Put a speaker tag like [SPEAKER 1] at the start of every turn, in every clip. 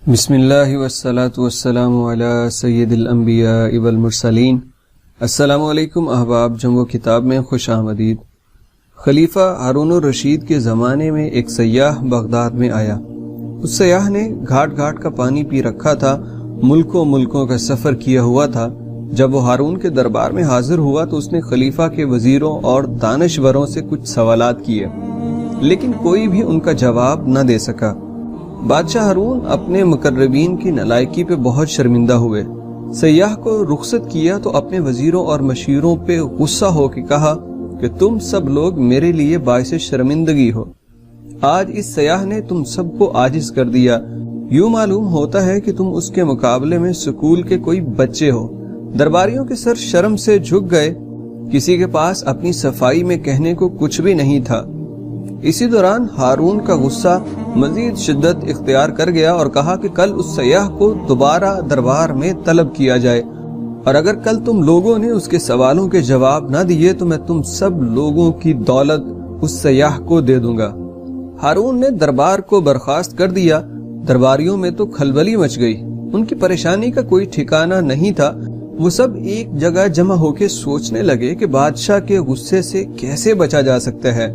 [SPEAKER 1] بسم اللہ والصلاة والسلام علی سید الانبیاء والمرسلین۔ السلام علیکم احباب، جنگ کتاب میں خوش آمدید۔ خلیفہ ہارون الرشید کے زمانے میں ایک سیاح بغداد میں آیا۔ اس سیاح نے گھاٹ گھاٹ کا پانی پی رکھا تھا، ملکوں کا سفر کیا ہوا تھا۔ جب وہ ہارون کے دربار میں حاضر ہوا تو اس نے خلیفہ کے وزیروں اور دانشوروں سے کچھ سوالات کیے، لیکن کوئی بھی ان کا جواب نہ دے سکا۔ بادشاہ ہارون اپنے مقربین کی نالائکی پہ بہت شرمندہ ہوئے۔ سیاح کو رخصت کیا تو اپنے وزیروں اور مشیروں پہ غصہ ہو کے کہا کہ تم سب لوگ میرے لیے باعث شرمندگی ہو۔ آج اس سیاح نے تم سب کو عاجز کر دیا۔ یوں معلوم ہوتا ہے کہ تم اس کے مقابلے میں سکول کے کوئی بچے ہو۔ درباریوں کے سر شرم سے جھک گئے، کسی کے پاس اپنی صفائی میں کہنے کو کچھ بھی نہیں تھا۔ اسی دوران ہارون کا غصہ مزید شدت اختیار کر گیا اور کہا کہ کل اس سیاح کو دوبارہ دربار میں طلب کیا جائے، اور اگر کل تم لوگوں نے اس کے سوالوں کے جواب نہ دیے تو میں تم سب لوگوں کی دولت اس سیاح کو دے دوں گا۔ ہارون نے دربار کو برخاست کر دیا۔ درباریوں میں تو کھلبلی مچ گئی، ان کی پریشانی کا کوئی ٹھکانہ نہیں تھا۔ وہ سب ایک جگہ جمع ہو کے سوچنے لگے کہ بادشاہ کے غصے سے کیسے بچا جا سکتا ہے۔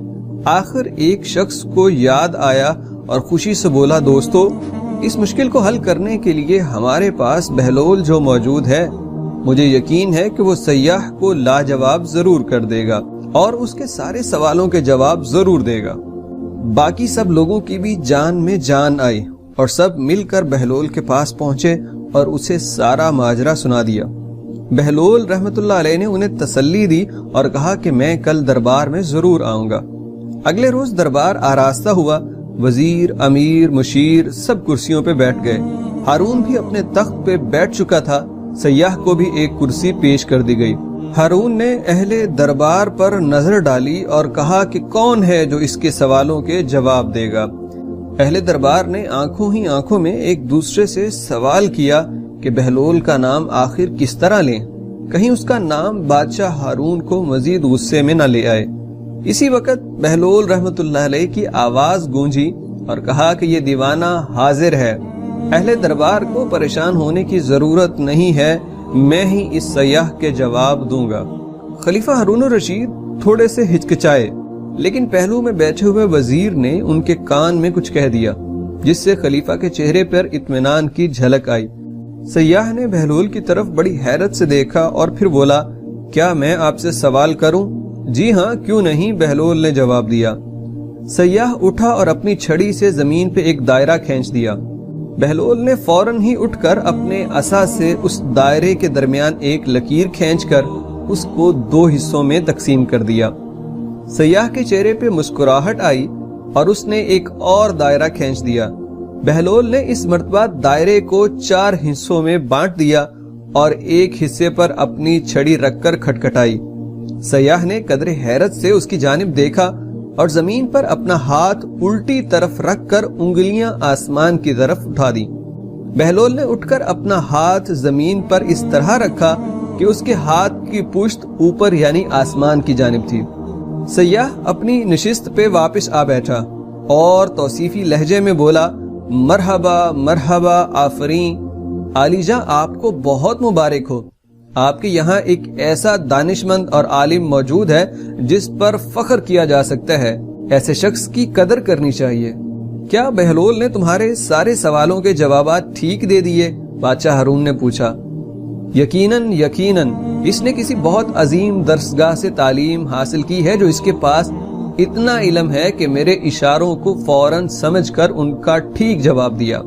[SPEAKER 1] آخر ایک شخص کو یاد آیا اور خوشی سے بولا، دوستو، اس مشکل کو حل کرنے کے لیے ہمارے پاس بہلول جو موجود ہے، مجھے یقین ہے کہ وہ سیاح کو لاجواب ضرور کر دے گا اور اس کے سارے سوالوں کے جواب ضرور دے گا۔ باقی سب لوگوں کی بھی جان میں جان آئی اور سب مل کر بہلول کے پاس پہنچے اور اسے سارا ماجرا سنا دیا۔ بہلول رحمت اللہ علیہ نے انہیں تسلی دی اور کہا کہ میں کل دربار میں ضرور آؤں گا۔ اگلے روز دربار آراستہ ہوا۔ وزیر، امیر، مشیر سب کرسیوں پہ بیٹھ گئے۔ ہارون بھی اپنے تخت پہ بیٹھ چکا تھا۔ سیاح کو بھی ایک کرسی پیش کر دی گئی۔ ہارون نے اہل دربار پر نظر ڈالی اور کہا کہ کون ہے جو اس کے سوالوں کے جواب دے گا۔ اہل دربار نے آنکھوں ہی آنکھوں میں ایک دوسرے سے سوال کیا کہ بہلول کا نام آخر کس طرح لیں، کہیں اس کا نام بادشاہ ہارون کو مزید غصے میں نہ لے آئے۔ اسی وقت بہلول رحمت اللہ علیہ کی آواز گونجی اور کہا کہ یہ دیوانہ حاضر ہے۔ اہل دربار کو پریشان ہونے کی ضرورت نہیں ہے، میں ہی اس سیاح کے جواب دوں گا۔ خلیفہ ہارون الرشید تھوڑے سے ہچکچائے، لیکن پہلو میں بیٹھے ہوئے وزیر نے ان کے کان میں کچھ کہہ دیا، جس سے خلیفہ کے چہرے پر اطمینان کی جھلک آئی۔ سیاح نے بہلول کی طرف بڑی حیرت سے دیکھا اور پھر بولا، کیا میں آپ سے سوال کروں؟ جی ہاں، کیوں نہیں، بہلول نے جواب دیا۔ سیاح اٹھا اور اپنی چھڑی سے زمین پہ ایک دائرہ کھینچ دیا۔ بہلول نے فوراً ہی اٹھ کر اپنے عصا سے اس دائرے کے درمیان ایک لکیر کھینچ کر اس کو 2 حصوں میں تقسیم کر دیا۔ سیاح کے چہرے پہ مسکراہٹ آئی اور اس نے ایک اور دائرہ کھینچ دیا۔ بہلول نے اس مرتبہ دائرے کو 4 حصوں میں بانٹ دیا اور ایک حصے پر اپنی چھڑی رکھ کر کھٹکھٹائی۔ سیاح نے قدر حیرت سے اس کی جانب دیکھا اور زمین پر اپنا ہاتھ الٹی طرف رکھ کر انگلیاں آسمان کی طرف اٹھا دی۔ بہلول نے اٹھ کر اپنا ہاتھ زمین پر اس طرح رکھا کہ اس کے ہاتھ کی پشت اوپر یعنی آسمان کی جانب تھی۔ سیاح اپنی نشست پہ واپس آ بیٹھا اور توصیفی لہجے میں بولا، مرحبا مرحبا، آفرین، عالی جاں آپ کو بہت مبارک ہو۔ آپ کے یہاں ایک ایسا دانشمند اور عالم موجود ہے جس پر فخر کیا جا سکتا ہے، ایسے شخص کی قدر کرنی چاہیے۔ کیا بہلول نے تمہارے سارے سوالوں کے جوابات ٹھیک دے دیے؟ بادشاہ ہارون نے پوچھا۔ یقیناً یقیناً، اس نے کسی بہت عظیم درسگاہ سے تعلیم حاصل کی ہے جو اس کے پاس اتنا علم ہے کہ میرے اشاروں کو فوراً سمجھ کر ان کا ٹھیک جواب دیا۔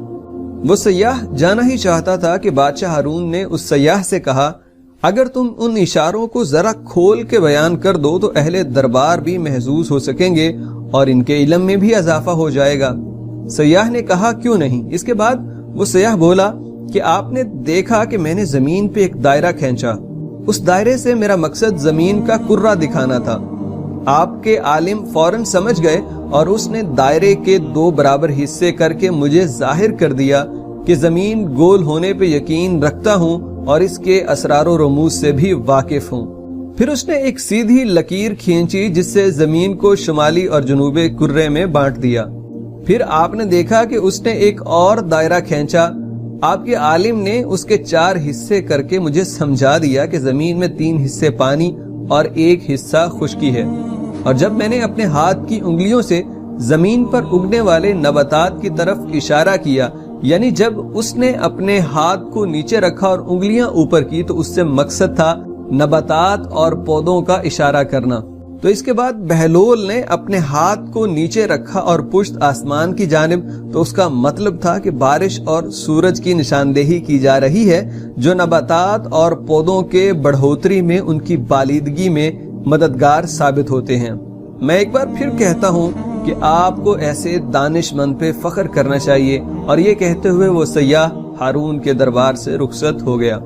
[SPEAKER 1] وہ سیاح جانا ہی چاہتا تھا کہ بادشاہ ہارون نے اس سیاح سے کہا، اگر تم ان اشاروں کو ذرا کھول کے بیان کر دو تو اہل دربار بھی محظوظ ہو سکیں گے اور ان کے علم میں بھی اضافہ ہو جائے گا۔ سیاح نے کہا، کیوں نہیں۔ اس کے بعد وہ سیاح بولا کہ آپ نے دیکھا کہ میں نے زمین پہ ایک دائرہ کھینچا، اس دائرے سے میرا مقصد زمین کا کرہ دکھانا تھا۔ آپ کے عالم فوراً سمجھ گئے اور اس نے دائرے کے 2 برابر حصے کر کے مجھے ظاہر کر دیا کہ زمین گول ہونے پہ یقین رکھتا ہوں اور اس کے اسرار و رموز سے بھی واقف ہوں۔ پھر اس نے ایک سیدھی لکیر کھینچی جس سے زمین کو شمالی اور جنوبی کرے میں بانٹ دیا۔ پھر آپ نے دیکھا کہ اس نے ایک اور دائرہ کھینچا. آپ کے عالم نے اس کے 4 حصے کر کے مجھے سمجھا دیا کہ زمین میں 3 حصے پانی اور 1 حصہ خشکی ہے. اور جب میں نے اپنے ہاتھ کی انگلیوں سے زمین پر اگنے والے نباتات کی طرف اشارہ کیا، یعنی جب اس نے اپنے ہاتھ کو نیچے رکھا اور انگلیاں اوپر کی، تو اس سے مقصد تھا نباتات اور پودوں کا اشارہ کرنا. تو اس کے بعد بہلول نے اپنے ہاتھ کو نیچے رکھا اور پشت آسمان کی جانب، تو اس کا مطلب تھا کہ بارش اور سورج کی نشاندہی کی جا رہی ہے جو نباتات اور پودوں کے بڑھوتری میں، ان کی بالیدگی میں مددگار ثابت ہوتے ہیں. میں ایک بار پھر کہتا ہوں کہ آپ کو ایسے دانش مند پہ فخر کرنا چاہیے. اور یہ کہتے ہوئے وہ سیاح ہارون کے دربار سے رخصت ہو گیا.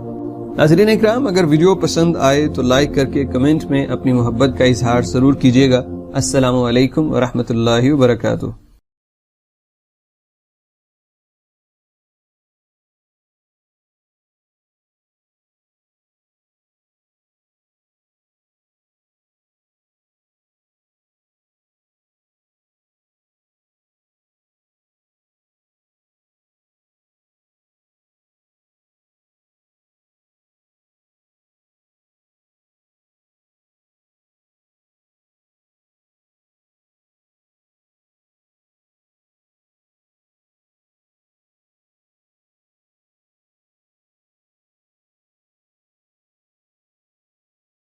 [SPEAKER 1] ناظرین اکرام، اگر ویڈیو پسند آئے تو لائک کر کے کمنٹ میں اپنی محبت کا اظہار ضرور کیجیے گا. السلام علیکم ورحمۃ اللہ وبرکاتہ.